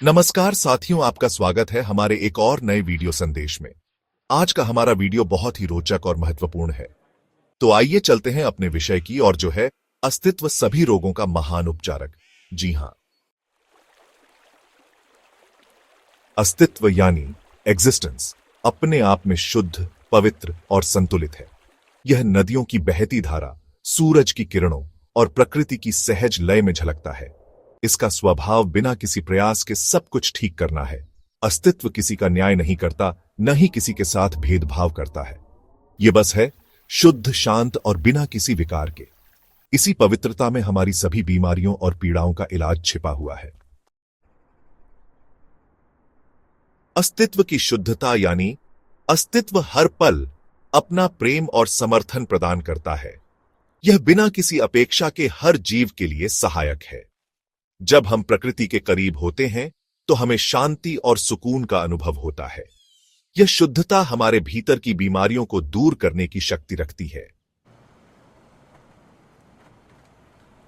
नमस्कार साथियों, आपका स्वागत है हमारे एक और नए वीडियो संदेश में। आज का हमारा वीडियो बहुत ही रोचक और महत्वपूर्ण है। तो आइए चलते हैं अपने विषय की और जो है अस्तित्व सभी रोगों का महान उपचारक। जी हां, अस्तित्व यानी एग्जिस्टेंस अपने आप में शुद्ध, पवित्र और संतुलित है। यह नदियों की बहती धारा, सूरज की किरणों और प्रकृति की सहज लय में झलकता है। इसका स्वभाव बिना किसी प्रयास के सब कुछ ठीक करना है। अस्तित्व किसी का न्याय नहीं करता, न ही किसी के साथ भेदभाव करता है। यह बस है शुद्ध, शांत और बिना किसी विकार के। इसी पवित्रता में हमारी सभी बीमारियों और पीड़ाओं का इलाज छिपा हुआ है। अस्तित्व की शुद्धता यानी अस्तित्व हर पल अपना प्रेम और समर्थन प्रदान करता है। यह बिना किसी अपेक्षा के हर जीव के लिए सहायक है। जब हम प्रकृति के करीब होते हैं तो हमें शांति और सुकून का अनुभव होता है। यह शुद्धता हमारे भीतर की बीमारियों को दूर करने की शक्ति रखती है।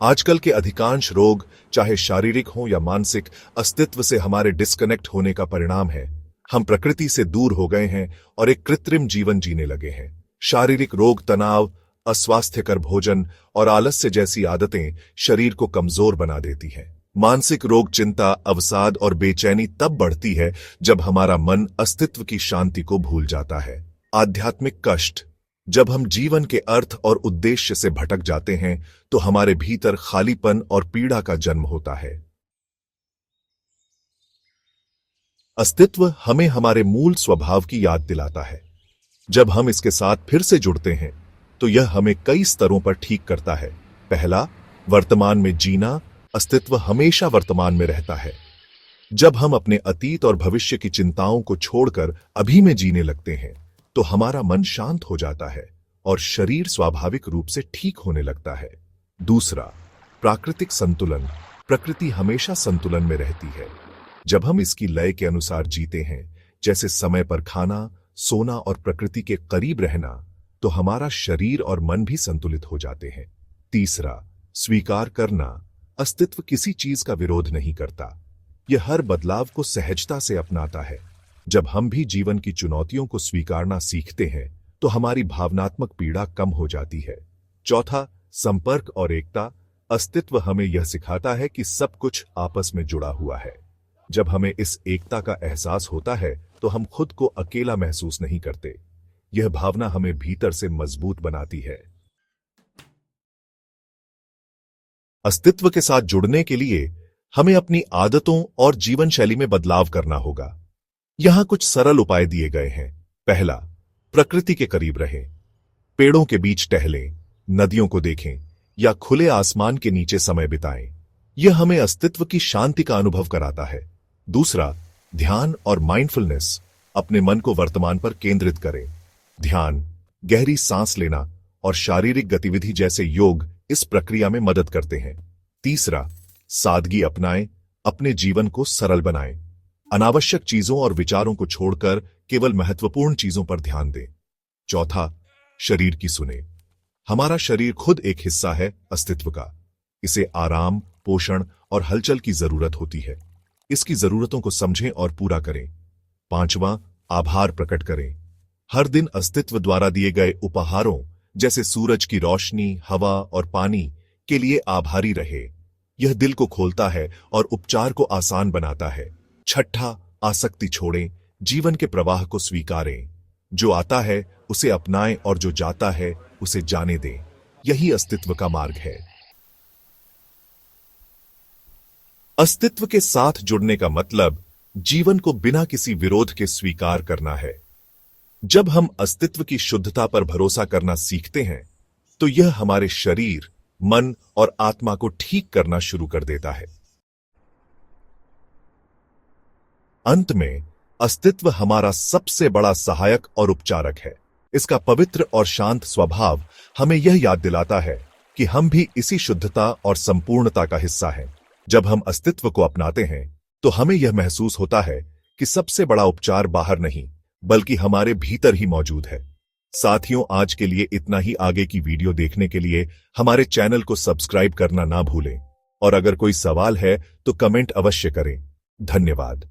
आजकल के अधिकांश रोग, चाहे शारीरिक हों या मानसिक, अस्तित्व से हमारे डिस्कनेक्ट होने का परिणाम है। हम प्रकृति से दूर हो गए हैं और एक कृत्रिम जीवन जीने लगे हैं। शारीरिक रोग, तनाव, अस्वास्थ्यकर भोजन और आलस्य जैसी आदतें शरीर को कमजोर बना देती हैं। मानसिक रोग, चिंता, अवसाद और बेचैनी तब बढ़ती है जब हमारा मन अस्तित्व की शांति को भूल जाता है। आध्यात्मिक कष्ट, जब हम जीवन के अर्थ और उद्देश्य से भटक जाते हैं तो हमारे भीतर खालीपन और पीड़ा का जन्म होता है। अस्तित्व हमें हमारे मूल स्वभाव की याद दिलाता है। जब हम इसके साथ फिर से जुड़ते हैं तो यह हमें कई स्तरों पर ठीक करता है। पहला, वर्तमान में जीना। अस्तित्व हमेशा वर्तमान में रहता है। जब हम अपने अतीत और भविष्य की चिंताओं को छोड़कर अभी में जीने लगते हैं तो हमारा मन शांत हो जाता है और शरीर स्वाभाविक रूप से ठीक होने लगता है। दूसरा, प्राकृतिक संतुलन। प्रकृति हमेशा संतुलन में रहती है। जब हम इसकी लय के अनुसार जीते हैं, जैसे समय पर खाना, सोना और प्रकृति के करीब रहना, तो हमारा शरीर और मन भी संतुलित हो जाते हैं। तीसरा, स्वीकार करना। अस्तित्व किसी चीज का विरोध नहीं करता। यह हर बदलाव को सहजता से अपनाता है। जब हम भी जीवन की चुनौतियों को स्वीकारना सीखते हैं तो हमारी भावनात्मक पीड़ा कम हो जाती है। चौथा, संपर्क और एकता। अस्तित्व हमें यह सिखाता है कि सब कुछ आपस में जुड़ा हुआ है। जब हमें इस एकता का एहसास होता है तो हम खुद को अकेला महसूस नहीं करते। यह भावना हमें भीतर से मजबूत बनाती है। अस्तित्व के साथ जुड़ने के लिए हमें अपनी आदतों और जीवन शैली में बदलाव करना होगा। यहां कुछ सरल उपाय दिए गए हैं। पहला, प्रकृति के करीब रहें। पेड़ों के बीच टहलें, नदियों को देखें या खुले आसमान के नीचे समय बिताएं। यह हमें अस्तित्व की शांति का अनुभव कराता है। दूसरा, ध्यान और माइंडफुलनेस। अपने मन को वर्तमान पर केंद्रित करें। ध्यान, गहरी सांस लेना और शारीरिक गतिविधि जैसे योग इस प्रक्रिया में मदद करते हैं। तीसरा, सादगी अपनाएं। अपने जीवन को सरल बनाएं। अनावश्यक चीजों और विचारों को छोड़कर केवल महत्वपूर्ण चीजों पर ध्यान दें। चौथा, शरीर की सुने। हमारा शरीर खुद एक हिस्सा है अस्तित्व का। इसे आराम, पोषण और हलचल की जरूरत होती है। इसकी जरूरतों को समझें और पूरा करें। पांचवां, आभार प्रकट करें। हर दिन अस्तित्व द्वारा दिए गए उपहारों जैसे सूरज की रोशनी, हवा और पानी के लिए आभारी रहे। यह दिल को खोलता है और उपचार को आसान बनाता है। छठा, आसक्ति छोड़ें। जीवन के प्रवाह को स्वीकारें। जो आता है उसे अपनाएं और जो जाता है उसे जाने दें। यही अस्तित्व का मार्ग है। अस्तित्व के साथ जुड़ने का मतलब जीवन को बिना किसी विरोध के स्वीकार करना है। जब हम अस्तित्व की शुद्धता पर भरोसा करना सीखते हैं तो यह हमारे शरीर, मन और आत्मा को ठीक करना शुरू कर देता है। अंत में, अस्तित्व हमारा सबसे बड़ा सहायक और उपचारक है। इसका पवित्र और शांत स्वभाव हमें यह याद दिलाता है कि हम भी इसी शुद्धता और संपूर्णता का हिस्सा हैं। जब हम अस्तित्व को अपनाते हैं तो हमें यह महसूस होता है कि सबसे बड़ा उपचार बाहर नहीं बल्कि हमारे भीतर ही मौजूद है। साथियों, आज के लिए इतना ही। आगे की वीडियो देखने के लिए हमारे चैनल को सब्सक्राइब करना ना भूलें और अगर कोई सवाल है तो कमेंट अवश्य करें। धन्यवाद।